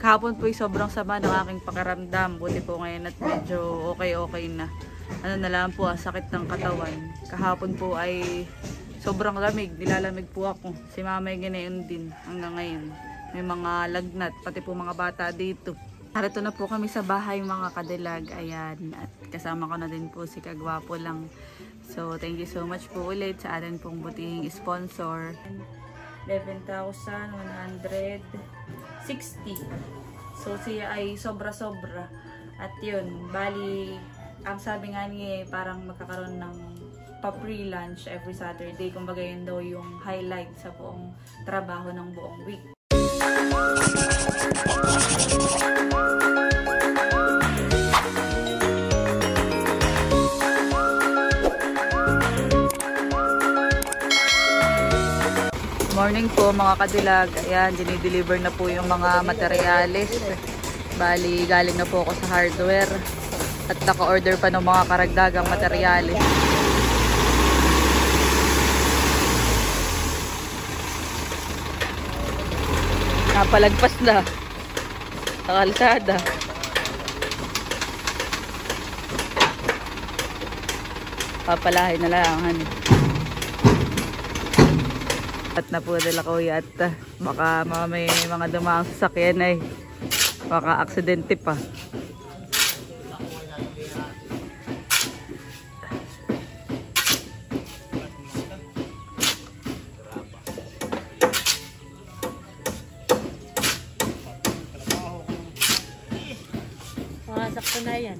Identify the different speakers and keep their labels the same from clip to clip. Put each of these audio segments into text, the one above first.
Speaker 1: Kahapon po ay sobrang sama ng aking pakiramdam. Buti po ngayon at medyo okay na. Ano na lang po, sakit ng katawan. Kahapon po ay sobrang lamig. Nilalamig po ako. Si mama ay ganayon din hanggang ngayon. May mga lagnat, pati po mga bata dito. Narito na po kami sa bahay mga kadilag. Ayan. At kasama ko na din po si Kagwapo lang. So, thank you so much po ulit sa atin pong butihing sponsor. 11,160. So, siya ay sobra-sobra. At yun, bali, ang sabi nga niya parang magkakaroon ng pa-free lunch every Saturday. Kumbaga yun daw yung highlight sa buong trabaho ng buong week. Morning po mga kadilag. Ayan, dinideliver na po yung mga materyales. Bali, galing na po ako sa hardware. At naka-order pa ng mga karagdagang materyales. Napalagpas na sa kalsada. Papalahin na lang. At na po nila kuya at baka may mga dumaang sasakyan ay baka aksidente pa.
Speaker 2: Sakto na yan.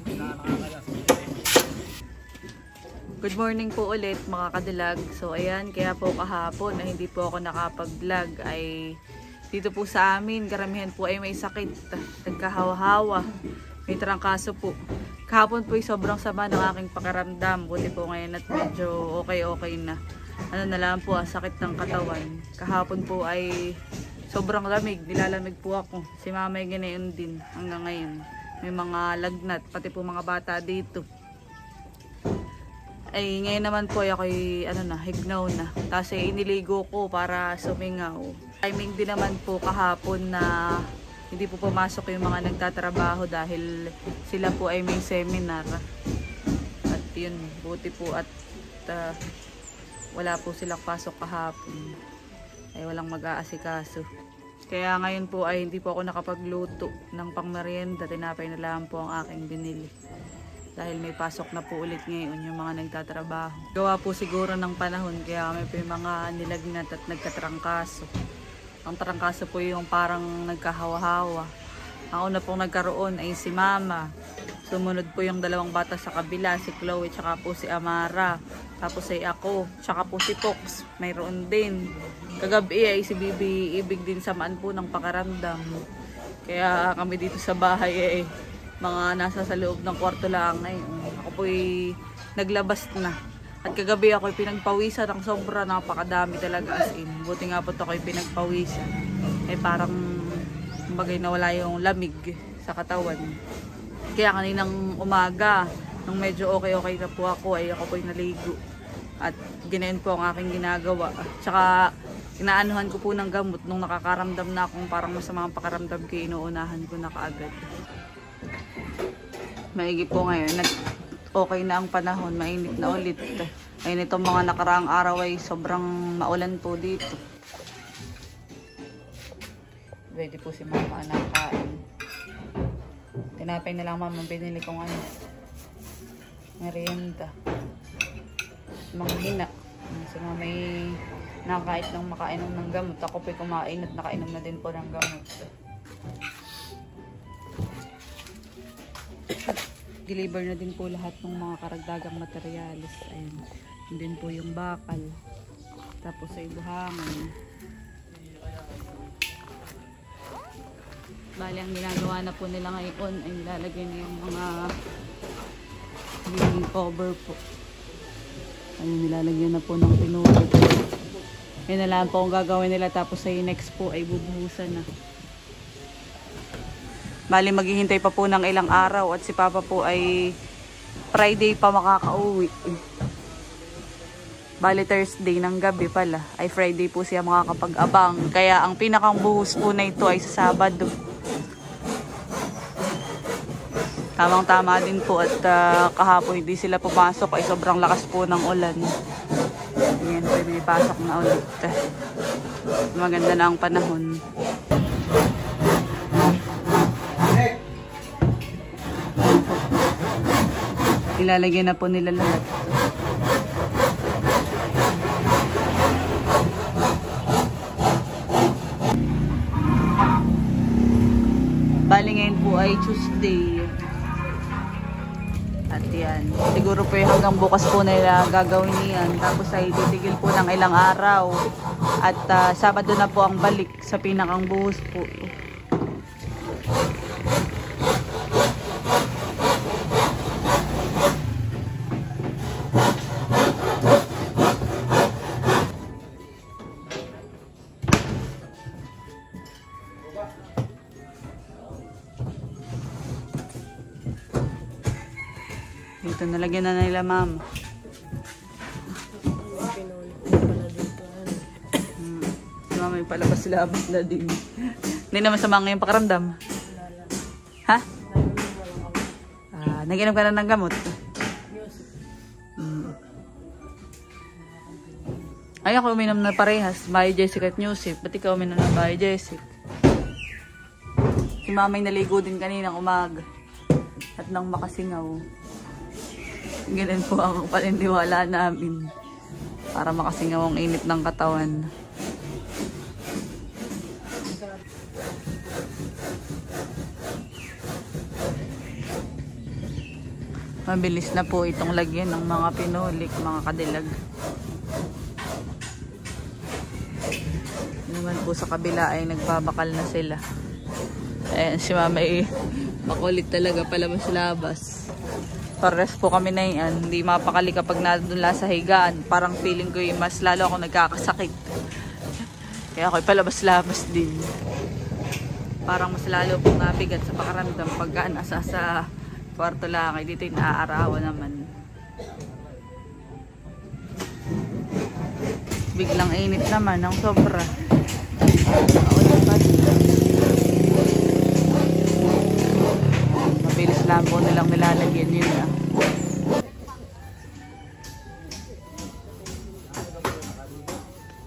Speaker 1: Good morning po ulit mga kadilag. So ayan, kaya po kahapon na hindi po ako nakapag-vlog ay dito po sa amin, karamihan po ay may sakit, nagkahawa-hawa, may trangkaso po. Kahapon po ay sobrang sama ng aking pakiramdam. Buti po ngayon at medyo okay na. Ano na lang po, sakit ng katawan. Kahapon po ay sobrang lamig, nilalamig po ako. Si mama ay ganayon din hanggang ngayon. May mga lagnat, pati po mga bata dito. Ay ngayon naman po ako'y hignaw na. Tapos iniligo ko para sumingaw. Timing din naman po kahapon na hindi po pumasok yung mga nagtatrabaho dahil sila po ay may seminar. At yun, buti po at wala po silang pasok kahapon. Ay walang mag-aasikaso. Kaya ngayon po ay hindi po ako nakapagluto ng pangmerienda. Tinapay na lang po ang aking binili. Dahil may pasok na po ulit ngayon yung mga nagtatrabaho. Gawa po siguro ng panahon kaya kami po yung mga nilagnat at nagkatrangkaso. Ang trangkaso po yung parang nagkahawa-hawa. Ang una pong nagkaroon ay si Mama. Sumunod po yung dalawang bata sa kabila, si Chloe tsaka po si Amara. Tapos ay ako, tsaka po si Pox. Mayroon din. Kagabi ay si Bibi ibig din samaan po ng pakaramdam. Kaya kami dito sa bahay ay mga nasa sa loob ng kwarto lang ngayon. Ako po'y naglabas na. At kagabi ako'y pinagpawisan ng sobra, napakadami talaga as in. Buti nga po ako'y pinagpawisan. Eh parang bagay na wala yung lamig sa katawan. Kaya kaninang umaga, nung medyo okay na po ako, ay ako po'y naligo. At ginayon po ang aking ginagawa. Tsaka inaanuhan ko po ng gamot nung nakakaramdam na akong parang masama ang pakaramdam ko, inuunahan ko na kaagad. Maigi po ngayon, okay na ang panahon, mainit na ulit. Ay nitong mga nakaraang araw ay sobrang maulan po dito. Ready po si mama nakain. Tinapay na lang mama, binili kong merienda. Mga hina. Si mama ay nakakait lang makainom ng gamot. Ako po'y kumain at nakainom na din po ng gamot. Deliver na din po lahat ng mga karagdagang materyales. Ayun. Yun din po yung bakal. Tapos ay buhangan. Bali, ang ginagawa na po nila ngayon ay nilalagay na yung mga cover po. Ayun, nilalagyan na po ng pinulot. Yun na lang po ang gagawin nila. Tapos ay next po ay bubuhusan na. Bali, maghihintay pa po ng ilang araw at si Papa po ay Friday pa makakauwi. Bali, Thursday ng gabi pala. Ay Friday po siya makakapag-abang. Kaya ang pinakang buhos po na ito ay sa Sabado. Tamang-tama din po at kahapon hindi sila pumasok ay sobrang lakas po ng ulan. Ngayon po may pasok na ulit. Maganda na ang panahon. Ilalagyan na po nila lahat. Bali ngayon po ay Tuesday. At yan. Siguro po hanggang bukas po nila gagawin yan. Tapos ay titigil po ng ilang araw. At Sabado na po ang balik sa pinakang buhos po. Dito nalagyan na nila, ma'am. Si mama yung palabas-labas na din. Hindi naman sama ngayong pakaramdam. Ha? Nag-inom ka na ng gamot? Ay, ako uminom na parehas. Bayo Jessica at Newsip. Ba't ikaw uminom na Bayo Jessica? Si mama yung naligo din kaninang umaga. At nang makasingaw. Ganun po ang paniniwala namin para makasingaw ang init ng katawan. Mabilis na po itong lagyan ng mga pinolik, mga kadilag. Naman po sa kabila ay nagbabakal na sila. Ayan si mama makulit talaga palabas-labas. Pares po kami na yan. Hindi mapakali kapag nandun lang sa higaan. Parang feeling ko mas lalo ako nagkakasakit. Kaya ako'y palabas-labas din. Parang mas lalo pong nabigat sa pakaramdam pagka nasa sa kwarto lang. Ay dito'y naaarawan naman. Biglang init naman ng sobra. Mabilis lang po nilang nilalagyan yun na.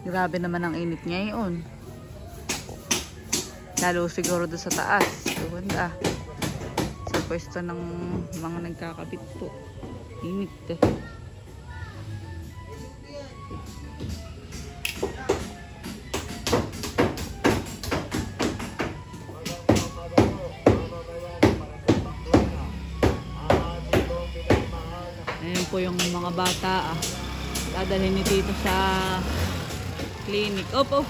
Speaker 1: Grabe naman ang init ngayon. Lalo siguro doon sa taas. Doon sa pwesto ng mga nagkakabit po. Init eh. Ayan po yung mga bata dadalhin ni Tito sa clinic. Op.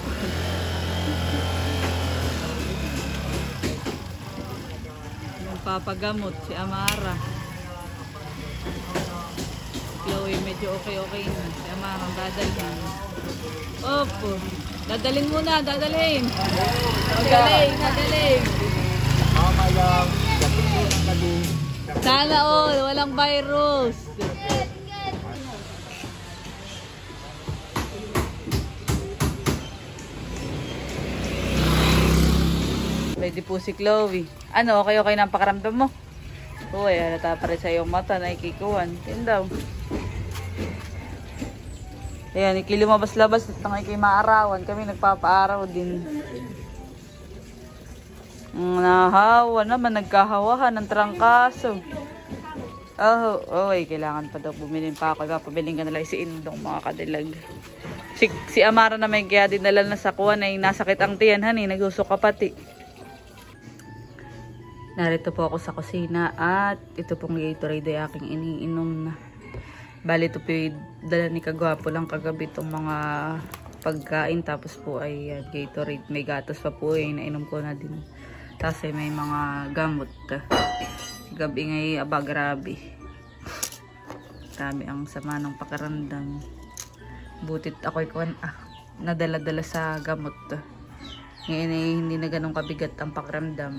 Speaker 1: Papagamot si Amara. Chloe medyo okay na. Si Amara dadalhin. Opo. Dadalhin muna, dadalhin. Dadalhin. Sana all, walang virus. Ready po si Chloe. Ano, okay na ang pakaramdam mo? Uy, halata pa rin sa iyong mata, nakikikuhan. Yan daw. Ayan, ikilumabas-labas at kay maarawan. Kami nagpapaaraw din. Nahawa naman, nagkahawahan ng trangkaso. Kailangan pa daw bumili pa ako. Pabiling ka nila si Indong, mga kadilag. Si Amara na may kaya dinala na sa kuwan ay nasakit ang tiyan, hani, nagsusuka pati. Narito po ako sa kusina at ito pong Gatorade ay aking iniinom na. Bali ito po dala ni Kagwapo lang kagabi itong mga pagkain. Tapos po ay Gatorade. May gatas pa po nainom ko na din. Tapos ay may mga gamot. Gabi ngay grabe. Grabe ang sama ng pakaramdam. Butit ako'y nadala-dala sa gamot. Ngayon ay hindi na ganun kabigat ang pakaramdam.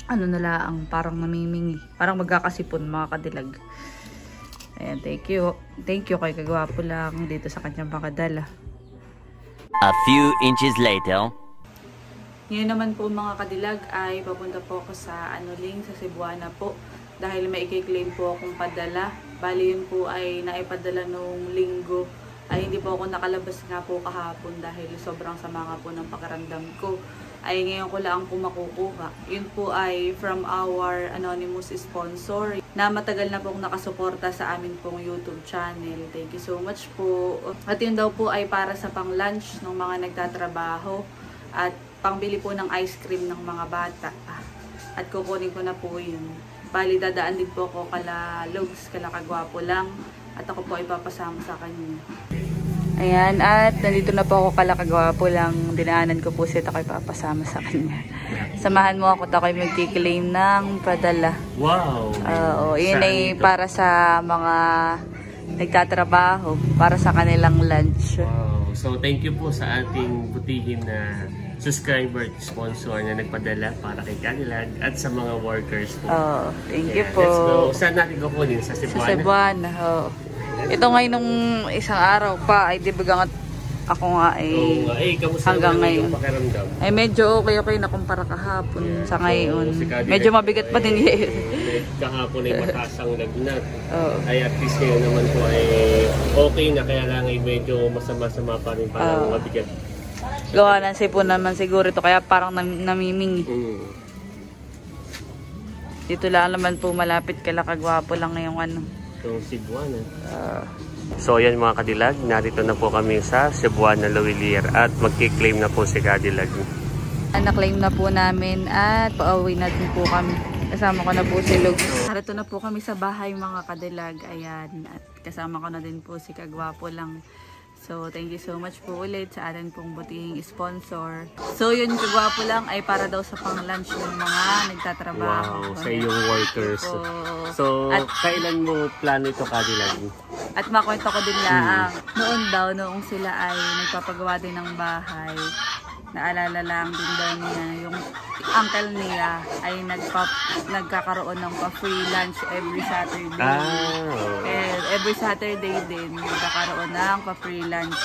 Speaker 1: Ano na lang, parang namimingi. Parang magkakasipon, mga kadilag. Ayan, thank you. Thank you kay Kagwapo lang dito sa kanyang pakadala.
Speaker 2: A few inches later.
Speaker 1: Ngayon naman po mga kadilag ay papunta po ako sa sa Cebuana po. dahil may i-claim po akong padala. Bali yun po ay naipadala nung linggo. Ay hindi po ako nakalabas nga po kahapon dahil sobrang sama nga po ng pakiramdam ko. Ay ngayon ko lang po makukuha. Yun po ay from our anonymous sponsor na matagal na pong nakasuporta sa amin pong YouTube channel. Thank you so much po. At yun daw po ay para sa pang lunch ng mga nagtatrabaho at pangbili po ng ice cream ng mga bata. At kukunin ko na po yun. Bali, dadaan din po ako kala Logs, kala Kagwapo lang. At ako po ay papasama sa kanya. Ayan, at nandito na po ako kala Kagwapo lang. Dinaanan ko po siya at ako ay papasama sa kanya. Samahan mo ako at ako ay magkiklaim ng padala.
Speaker 3: Wow!
Speaker 1: Oo, yun ay para sa mga nagtatrabaho, para sa kanilang lunch.
Speaker 3: Wow! So, thank you po sa ating butihin na subscriber sponsor na nagpadala para kay Cadillac at sa mga workers po.
Speaker 1: Oh, thank you po.
Speaker 3: Let's go. Saan natin kukunin? Sa Cebuana?
Speaker 1: Sa Cebuana, oh. Ito ngayon nung isang araw pa, ay dibagang ako nga ay
Speaker 3: kamusta
Speaker 1: hanggang ngayon.
Speaker 3: Yung pakiramdam?
Speaker 1: Ay medyo okay na kumpara kahapon sa ngayon.
Speaker 3: So, si Cadillac
Speaker 1: medyo mabigat pa din yun.
Speaker 3: Kahapon ay mataas ang lagnat.
Speaker 1: Oh.
Speaker 3: Ay at least ngayon naman po ay okay na, kaya lang ay medyo masama-sama pa rin, parang mabigat.
Speaker 1: Gawa ng sipon naman siguro ito, kaya parang namiming. Dito lang naman po malapit kala Kagwapo lang ngayong ano.
Speaker 3: So, Cebuana. So, yan mga Kadilag, narito na po kami sa Cebuana, Loelier at magkiklaim na po si Cadillac.
Speaker 1: Na-claim na po namin at pauwi na din po kami. Kasama ko na po si Lug. Narito na po kami sa bahay mga Kadilag. Ayan. At kasama ko na din po si Kagwapo lang. So, thank you so much po ulit sa atin pong butihing sponsor. So, yun, Kagwapo lang ay para daw sa pang-lunch ng mga nagtatrabaho.
Speaker 3: Wow, sa iyong workers. So, at kailan mo plano ito, Cadillac?
Speaker 1: At makwento ko din lang, noon daw, noong sila ay nagpapagawa din ng bahay, naalala lang din daw niya, yung uncle niya ay nagkakaroon ng pa-free lunch every Saturday. Every Saturday din, nagkakaroon ng pa-free lunch.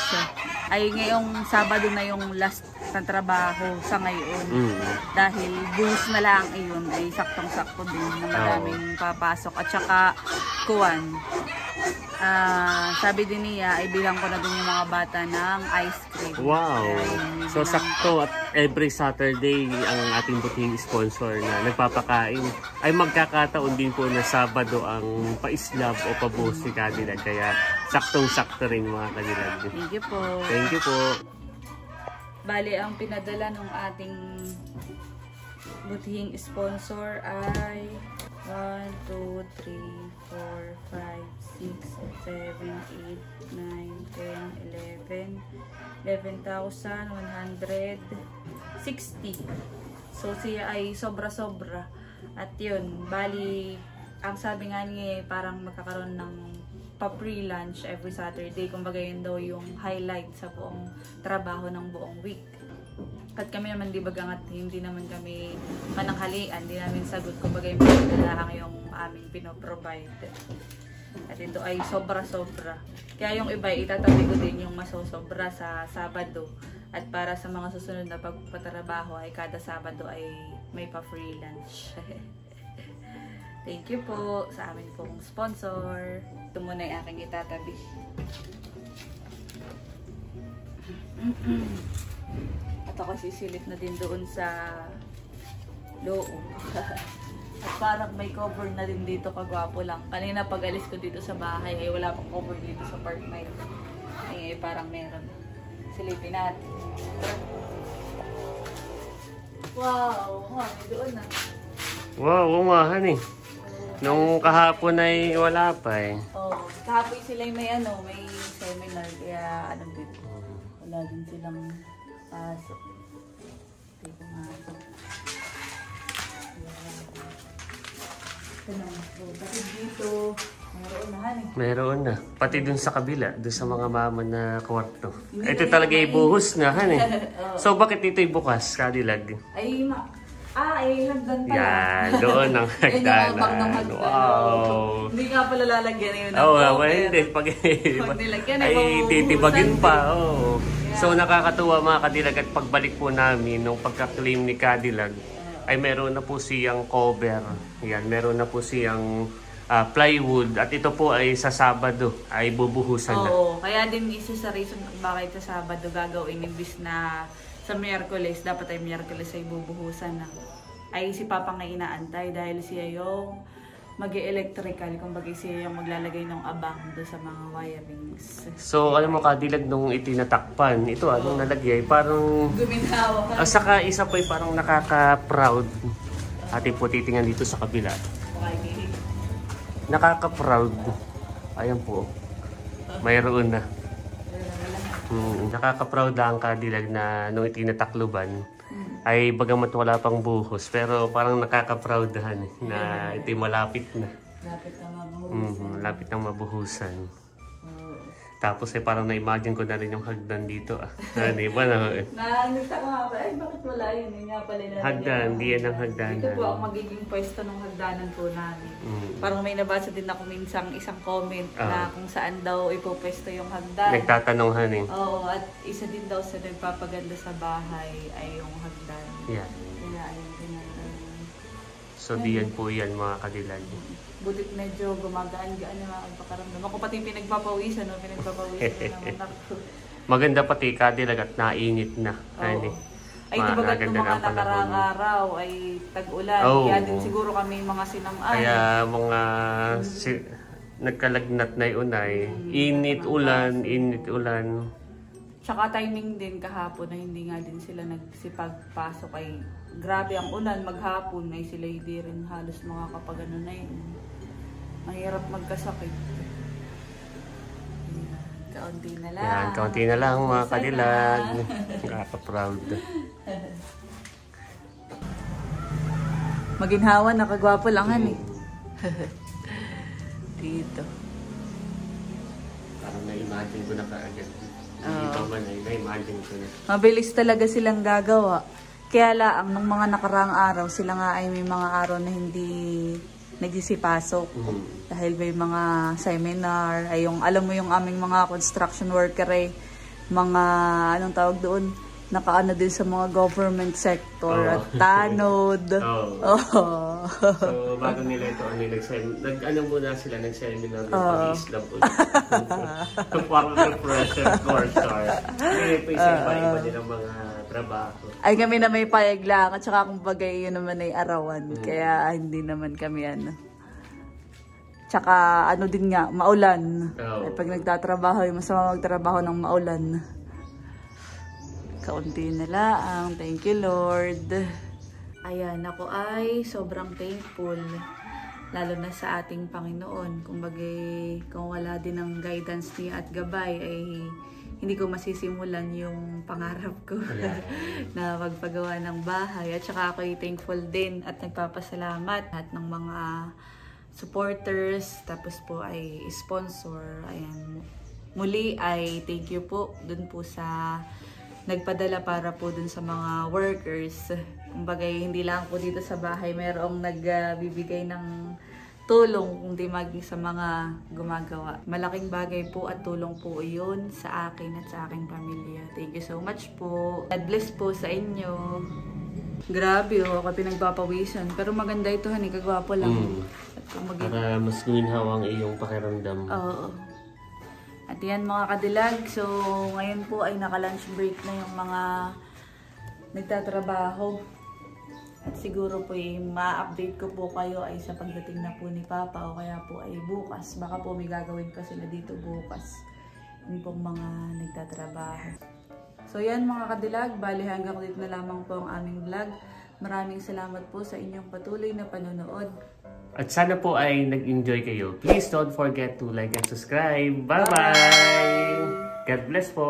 Speaker 1: Ay ngayong Sabado na yung last ng trabaho sa ngayon. Dahil buhos na lang iyon, ay saktong-sakto din na maraming papasok. At saka, sabi din niya, ay bilang ko na din yung mga bata ng ice cream. Wow!
Speaker 3: So, sakto at every Saturday ang ating butihing sponsor na nagpapakain ay magkakataon din po na Sabado ang pa-islab o pabuhos si Cadillac. Kaya saktong-sakto rin mga Cadillac.
Speaker 1: Thank you po.
Speaker 3: Thank you po.
Speaker 1: Bali, ang pinadala ng ating butihing sponsor ay 1, 2, 3, 4, 5, 6, 7, 8, 9, 10, 11, 11,160. So siya ay sobra-sobra. At yun, bali, ang sabi nga niya parang magkakaroon ng pa-free lunch every Saturday. Kumbaga yun daw yung highlight sa buong trabaho ng buong week. At kami naman di bagangat, hindi naman kami mananghalian, hindi namin sagot. Kumbaga yung pinagdalahang yung aming pinoprovide. At ito ay sobra-sobra. Kaya yung iba, itatabi ko din yung masosobra sa Sabado. At para sa mga susunod na pagpatrabaho ay kada Sabado ay may pa-free lunch. Thank you po sa amin pong sponsor. Ito muna yung aking itatabi. At ako sisilip na din doon sa loob. At parang may cover na din dito, Kagwapo lang. Kanina pag alis ko dito sa bahay ay wala pang cover dito sa part na yun. Ay parang meron. Silipin natin. Wow! May doon na.
Speaker 3: Wow, umahan eh. Nung kahapon ay wala pa eh.
Speaker 1: Kahapon sila may seminar. Kaya dito. Wala din silang pasok. Hindi pumasok. Pati dito, meron na
Speaker 3: Meron na. Pati dun sa kabila, dun sa mga mama na kwarto. Ito talaga ibuhos na, So bakit ito bukas, Cadillac?
Speaker 1: Ay, hagdan pala.
Speaker 3: Yan, doon ang hagdanan. Wow!
Speaker 1: Hindi nga pala lalagyan yun.
Speaker 3: Hindi. Pag nilagyan, ay titibagin pa. So nakakatuwa mga Cadillac at pagbalik po namin nung pagka-claim ni Cadillac, ay meron na po siyang cover. Yan, meron na po siyang plywood. At ito po ay sa Sabado ay bubuhusan na.
Speaker 1: Oo, kaya din isa sa reason kung bakit sa Sabado gagawin imbis na sa Miyerkules, dapat ay Miyerkules ay bubuhusan na. Ay si Papa nga inaantay dahil siya yung mag-electrical, kumbaga siya yung maglalagay ng abang do sa mga wirings.
Speaker 3: So, alam mo kadilag nung itinatakpan, ito anong nalagay, parang...
Speaker 1: Guminhawa ka.
Speaker 3: Saka isa po ay parang nakaka-proud. Ating po titingnan dito sa kabila.
Speaker 1: Okay.
Speaker 3: Nakaka-proud. Ayan po. Mayroon na. Nakaka-proud ang kadilag na nung itinatakluban ay bagamat wala pang buhos pero parang nakaka-proudhan na ito'y malapit na.
Speaker 1: Lapit na mabuhusan.
Speaker 3: Lapit na mabuhusan. Tapos ay parang na-imagine ko na rin yung hagdan dito. Di ba na?
Speaker 1: Nagtaka nga ba, ay bakit wala yun? Yun nga pala na.
Speaker 3: Hagdan, di yan ang hagdanan.
Speaker 1: Ito po ang magiging pwesto ng hagdanan po namin. Parang may nabasa din ako minsan isang comment na kung saan daw ipopwesto yung hagdan.
Speaker 3: Nagtatanonghan eh.
Speaker 1: Oo, at isa din daw sa nagpapaganda sa bahay ay yung hagdan.
Speaker 3: Yan.
Speaker 1: Kaya ayun din
Speaker 3: So diyan po yan mga kadilag.
Speaker 1: Butit medyo gumagaan-gaan yung mga pagpakaramdam. Ako pati pinagpapawisan, no? Pinagpapawisan naman ako.
Speaker 3: Maganda pati kadilag at nainit na.
Speaker 1: Oo. Ay, di ba nung mga nakaraang araw ay tag-ulan. Kaya din siguro kami mga sinamay.
Speaker 3: Kaya mga nagkalagnat na yun ay init ulan.
Speaker 1: Tsaka timing din kahapon na hindi nga din sila nagsipagpasok ay grabe ang ulan maghapon ay sila hindi rin halos makakapag ano na yun. Mahirap magkasakit. Kaunti na lang.
Speaker 3: Yan, kaunti na lang mga kadilag. Nakaka-proud.
Speaker 1: Maginhawa, nakagwapo lang eh. Dito.
Speaker 3: Parang na-imagine ko na kaagad. Hindi pa man ay na-imagine ko na.
Speaker 1: Mabilis talaga silang gagawa. Kaya laang nung mga nakaraang araw, sila nga ay may mga araw na hindi nagsisipasok. Dahil may mga seminar, ay yung, alam mo yung aming mga construction worker ay mga, anong tawag doon, nakaano din sa mga government sector at tanod.
Speaker 3: So, bago nila ito, nag-ano muna sila, nag-seminar ng pag-Islam ulit. Parang refresher course. Ito yung iba nilang mga trabaho.
Speaker 1: Ay kami na may payag lang at saka kumbaga yun naman ay arawan. Kaya hindi naman kami ano. Tsaka ano din nga, maulan. Ay pag nagtatrabaho, masama magtrabaho ng maulan. Kaunti na lang. Thank you, Lord. Ayan, ako ay sobrang thankful. Lalo na sa ating Panginoon. Kumbaga, kung wala din ng guidance niya at gabay, ay hindi ko masisimulan yung pangarap ko na magpagawa ng bahay. At saka ako ay thankful din at nagpapasalamat at ng mga supporters, tapos po ay sponsor. Ayan. Muli ay thank you po dun po sa nagpadala para po dun sa mga workers. Kumbaga, hindi lang po dito sa bahay mayroong nagbibigay ng tulong kundi maging sa mga gumagawa. Malaking bagay po at tulong po iyon sa akin at sa aking pamilya. Thank you so much po. God bless po sa inyo. Grabe ako pinagpapawisan. Pero maganda ito, hani, kagwapo lang. At
Speaker 3: para mas guminhawa ang iyong pakiramdam.
Speaker 1: Oo. At yan mga kadilag, so ngayon po ay naka-lunch break na yung mga nagtatrabaho. At siguro po ma-update ko po kayo ay sa pagdating na po ni Papa o kaya po ay bukas. Baka po may gagawin pa sila dito bukas. Yung pong mga nagtatrabaho. So yan mga kadilag, bali hanggang dito na lamang po ang aming vlog. Maraming salamat po sa inyong patuloy na panonood.
Speaker 3: At sana po ay nag-enjoy kayo. Please don't forget to like and subscribe. Bye-bye! God bless po!